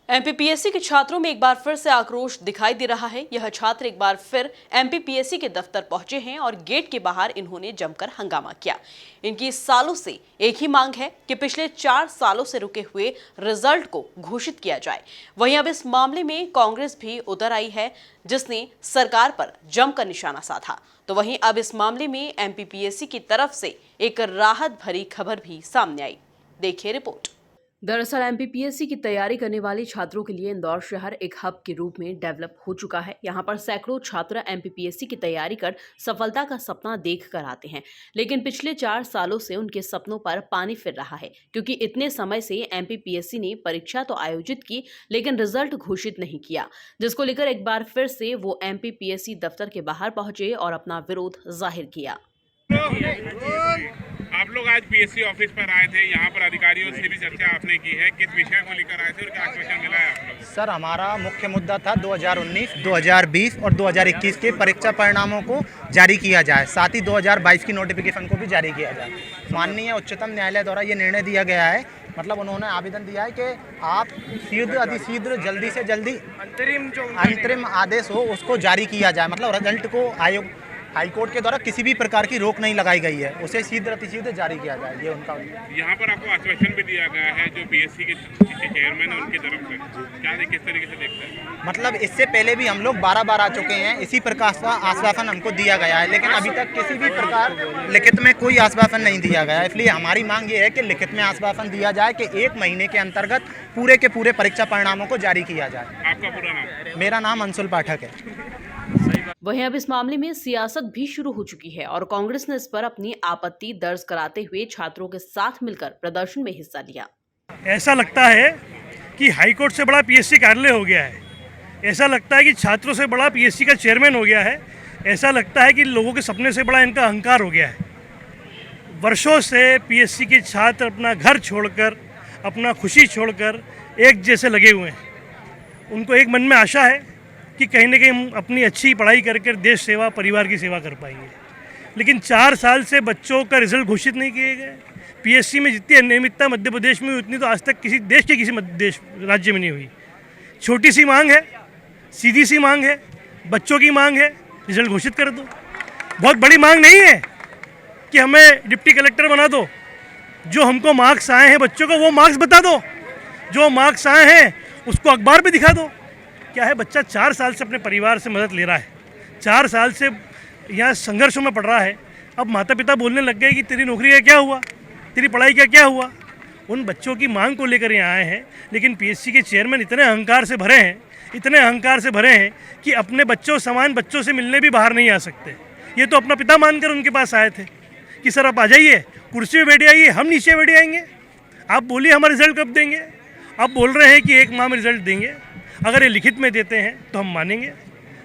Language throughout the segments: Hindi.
एमपीपीएससी के छात्रों में एक बार फिर से आक्रोश दिखाई दे रहा है। यह छात्र एक बार फिर एमपीपीएससी के दफ्तर पहुंचे हैं और गेट के बाहर इन्होंने जमकर हंगामा किया। इनकी सालों से एक ही मांग है कि पिछले 4 सालों से रुके हुए रिजल्ट को घोषित किया जाए। वहीं अब इस मामले में कांग्रेस भी उतर आई है, जिसने सरकार पर जमकर निशाना साधा। तो वहीं अब इस मामले में एमपीपीएससी की तरफ से एक राहत भरी खबर भी सामने आई। देखिए रिपोर्ट। दरअसल एमपीपीएससी की तैयारी करने वाले छात्रों के लिए इंदौर शहर एक हब के रूप में डेवलप हो चुका है। यहाँ पर सैकड़ों छात्र एमपीपीएससी की तैयारी कर सफलता का सपना देख कर आते हैं, लेकिन पिछले 4 सालों से उनके सपनों पर पानी फिर रहा है, क्योंकि इतने समय से एमपीपीएससी ने परीक्षा तो आयोजित की लेकिन रिजल्ट घोषित नहीं किया, जिसको लेकर एक बार फिर से वो एमपीपीएससी दफ्तर के बाहर पहुंचे और अपना विरोध जाहिर किया। आप लोग आज पीएससी ऑफिस पर आए थे, यहाँ पर अधिकारियों से भी चर्चा आपने की है, किस विषय को लेकर आए थे और क्या आश्वासन मिला है आप लोग? सर, हमारा मुख्य मुद्दा था 2019, 2020 और 2021 के परीक्षा परिणामों को जारी किया जाए, साथ ही 2022 की नोटिफिकेशन को भी जारी किया जाए। माननीय उच्चतम न्यायालय द्वारा ये निर्णय दिया गया है, मतलब उन्होंने आवेदन दिया है कि आप शीघ्र अतिशीघ्र जल्दी से जल्दी अंतरिम आदेश हो उसको जारी किया जाए। मतलब रिजल्ट को आयोग हाईकोर्ट के द्वारा किसी भी प्रकार की रोक नहीं लगाई गई है, उसे शीघ्र अतिशीघ्र जारी किया जाए, ये उनका। यहाँ पर आपको आश्वासन भी दिया गया है जो पीएससी के चेयरमैन है उनकी तरफ से, क्या किस तरीके से देखते हैं? मतलब इससे पहले भी हम लोग 12 बार आ चुके हैं, इसी प्रकार का आश्वासन हमको दिया गया है, लेकिन अभी तक किसी भी प्रकार लिखित में कोई आश्वासन नहीं दिया गया है। इसलिए हमारी मांग ये है कि लिखित में आश्वासन दिया जाए कि 1 महीने के अंतर्गत पूरे के पूरे परीक्षा परिणामों को जारी किया जाए। आपका पूरा नाम? मेरा नाम अंशुल पाठक है। वहीं अब इस मामले में सियासत भी शुरू हो चुकी है और कांग्रेस ने इस पर अपनी आपत्ति दर्ज कराते हुए छात्रों के साथ मिलकर प्रदर्शन में हिस्सा लिया। ऐसा लगता है कि हाईकोर्ट से बड़ा पीएससी कार्यालय हो गया है। ऐसा लगता है कि छात्रों से बड़ा पीएससी का चेयरमैन हो गया है। ऐसा लगता है कि लोगों के सपने से बड़ा इनका अहंकार हो गया है। वर्षों से पीएससी के छात्र अपना घर छोड़कर, अपना खुशी छोड़कर एक जैसे लगे हुए हैं। उनको एक मन में आशा है कि कहीं ना कहीं हम अपनी अच्छी पढ़ाई करके देश सेवा, परिवार की सेवा कर पाएंगे, लेकिन 4 साल से बच्चों का रिजल्ट घोषित नहीं किए गए। पीएससी में जितनी अनियमितता मध्य प्रदेश में हुई उतनी तो आज तक किसी देश के किसी राज्य में नहीं हुई। छोटी सी मांग है, सीधी सी मांग है, बच्चों की मांग है, रिजल्ट घोषित कर दो। बहुत बड़ी मांग नहीं है कि हमें डिप्टी कलेक्टर बना दो। जो हमको मार्क्स आए हैं बच्चों को वो मार्क्स बता दो, जो मार्क्स आए हैं उसको अखबार पे दिखा दो। क्या है, बच्चा 4 साल से अपने परिवार से मदद ले रहा है, 4 साल से यहाँ संघर्षों में पड़ रहा है। अब माता पिता बोलने लग गए कि तेरी नौकरी का क्या हुआ, तेरी पढ़ाई का क्या हुआ। उन बच्चों की मांग को लेकर यहाँ आए हैं, लेकिन पीएससी के चेयरमैन इतने अहंकार से भरे हैं, इतने अहंकार से भरे हैं कि अपने बच्चों समान बच्चों से मिलने भी बाहर नहीं आ सकते। ये तो अपना पिता मानकर उनके पास आए थे कि सर आप आ जाइए, कुर्सी में बैठ जाइए, हम नीचे बैठ जाएंगे, आप बोलिए हमारा रिजल्ट कब देंगे। आप बोल रहे हैं कि 1 माह में रिजल्ट देंगे। अगर ये लिखित में देते हैं तो हम मानेंगे,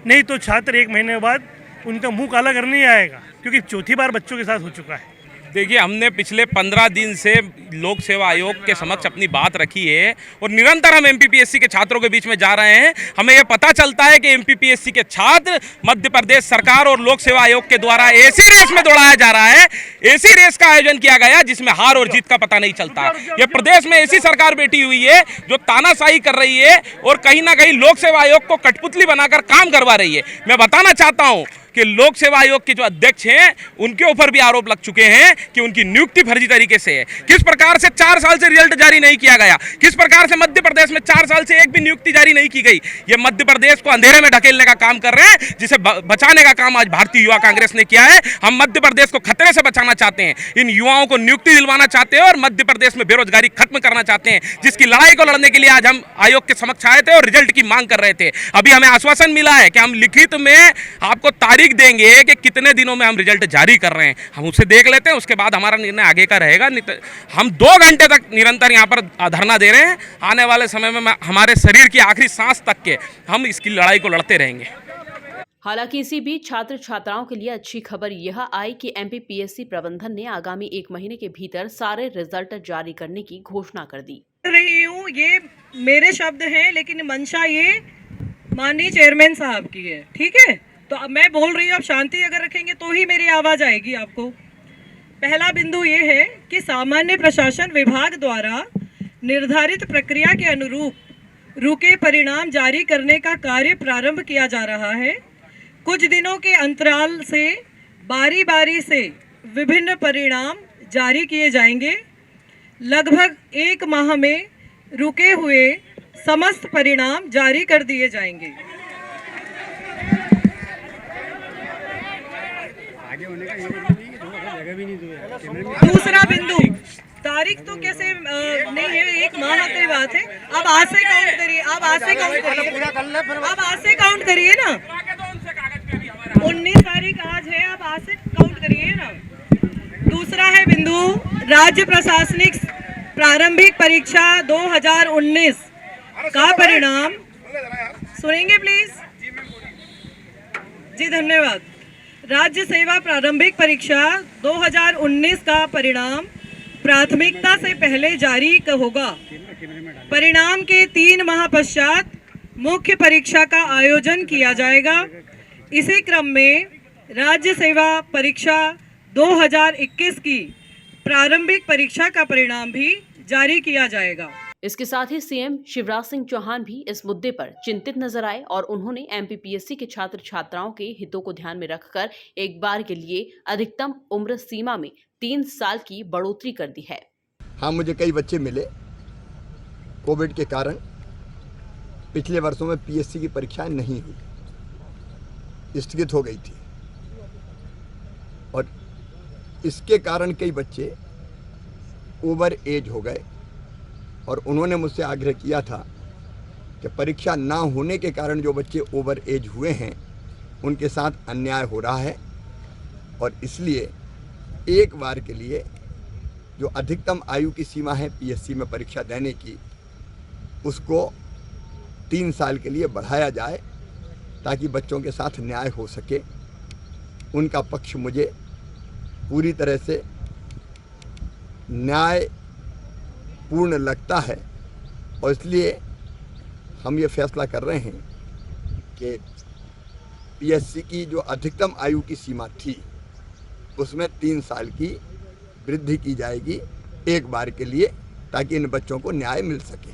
नहीं तो छात्र 1 महीने बाद उनका मुंह काला करने ही आएगा, क्योंकि चौथी बार बच्चों के साथ हो चुका है। देखिए, हमने पिछले 15 दिन से लोक सेवा आयोग के समक्ष अपनी बात रखी है और निरंतर हम एमपीपीएससी के छात्रों के बीच में जा रहे हैं। हमें यह पता चलता है कि एमपीपीएससी के छात्र मध्य प्रदेश सरकार और लोक सेवा आयोग के द्वारा ऐसी रेस में दौड़ाया जा रहा है, ऐसी रेस का आयोजन किया गया जिसमें हार और जीत का पता नहीं चलता। ये प्रदेश में ऐसी सरकार बैठी हुई है जो तानाशाही कर रही है और कहीं ना कहीं लोक सेवा आयोग को कठपुतली बनाकर काम करवा रही है। मैं बताना चाहता हूँ कि लोक सेवा आयोग के जो अध्यक्ष हैं उनके ऊपर भी आरोप लग चुके हैं कि उनकी नियुक्ति फर्जी तरीके से है। किस प्रकार से 4 साल से रिजल्ट जारी नहीं किया गया, किस प्रकार से मध्य प्रदेश में 4 साल से एक भी नियुक्ति जारी नहीं की गई। ये मध्य प्रदेश को अंधेरे में ढकेलने का काम कर रहे हैं, जिसे बचाने का काम आज भारतीय युवा कांग्रेस ने किया है। हम मध्य प्रदेश को खतरे से बचाना चाहते हैं, इन युवाओं को नियुक्ति दिलवाना चाहते हैं और मध्य प्रदेश में बेरोजगारी खत्म करना चाहते हैं, जिसकी लड़ाई को लड़ने के लिए आज हम आयोग के समक्ष आए थे और रिजल्ट की मांग कर रहे थे। अभी हमें आश्वासन मिला है कि हम लिखित में आपको तारीख देंगे कि कितने दिनों में हम रिजल्ट जारी कर रहे हैं। हम उसे देख लेते हैं, उसके बाद हमारा निर्णय आगे का रहेगा। हम 2 घंटे तक निरंतर यहाँ पर धरना दे रहे हैं। आने वाले समय में हमारे शरीर की आखिरी सांस तक के हम इसकी लड़ाई को लड़ते रहेंगे। हालांकि इसी बीच छात्र छात्राओं के लिए अच्छी खबर यह आई कि एमपीपीएससी प्रबंधन ने आगामी 1 महीने के भीतर सारे रिजल्ट जारी करने की घोषणा कर दी। रही हूँ, ये मेरे शब्द हैं, लेकिन मंशा ये माननीय चेयरमैन साहब की है, ठीक है। तो अब मैं बोल रही हूँ, आप शांति अगर रखेंगे तो ही मेरी आवाज़ आएगी आपको। पहला बिंदु ये है कि सामान्य प्रशासन विभाग द्वारा निर्धारित प्रक्रिया के अनुरूप रुके परिणाम जारी करने का कार्य प्रारंभ किया जा रहा है। कुछ दिनों के अंतराल से बारी बारी से विभिन्न परिणाम जारी किए जाएंगे। लगभग 1 माह में रुके हुए समस्त परिणाम जारी कर दिए जाएंगे। दूसरा बिंदु, तारीख तो कैसे नहीं है, 1 माह की बात है। अब आज से काउंट करिए, अब आज से काउंट करिए, अब आज से काउंट करिए ना। 19 तारीख आज है, अब आज से काउंट करिए ना। दूसरा है बिंदु, राज्य प्रशासनिक प्रारंभिक परीक्षा 2019 का परिणाम सुनेंगे प्लीज जी, धन्यवाद। राज्य सेवा प्रारंभिक परीक्षा 2019 का परिणाम प्राथमिकता से पहले जारी होगा। परिणाम के 3 माह पश्चात मुख्य परीक्षा का आयोजन किया जाएगा। इसी क्रम में राज्य सेवा परीक्षा 2021 की प्रारंभिक परीक्षा का परिणाम भी जारी किया जाएगा। इसके साथ ही सीएम शिवराज सिंह चौहान भी इस मुद्दे पर चिंतित नजर आए और उन्होंने एमपीपीएससी के छात्र छात्राओं के हितों को ध्यान में रखकर एक बार के लिए अधिकतम उम्र सीमा में 3 साल की बढ़ोतरी कर दी है। हाँ, मुझे कई बच्चे मिले कोविड के कारण पिछले वर्षों में पीएससी की परीक्षाएं नहीं हुई, स्थगित हो गई थी और इसके कारण कई बच्चे ओवर एज हो गए और उन्होंने मुझसे आग्रह किया था कि परीक्षा ना होने के कारण जो बच्चे ओवर एज हुए हैं उनके साथ अन्याय हो रहा है और इसलिए एक बार के लिए जो अधिकतम आयु की सीमा है पीएससी में परीक्षा देने की, उसको 3 साल के लिए बढ़ाया जाए ताकि बच्चों के साथ न्याय हो सके। उनका पक्ष मुझे पूरी तरह से न्यायपूर्ण लगता है और इसलिए हम ये फैसला कर रहे हैं कि पीएससी की जो अधिकतम आयु की सीमा थी उसमें 3 साल की वृद्धि की जाएगी एक बार के लिए, ताकि इन बच्चों को न्याय मिल सके।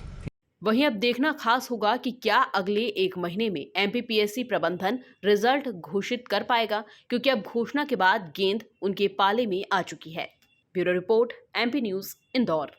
वहीं अब देखना खास होगा कि क्या अगले 1 महीने में एमपीपीएससी प्रबंधन रिजल्ट घोषित कर पाएगा, क्योंकि अब घोषणा के बाद गेंद उनके पाले में आ चुकी है। Bureau report, MP news, Indore.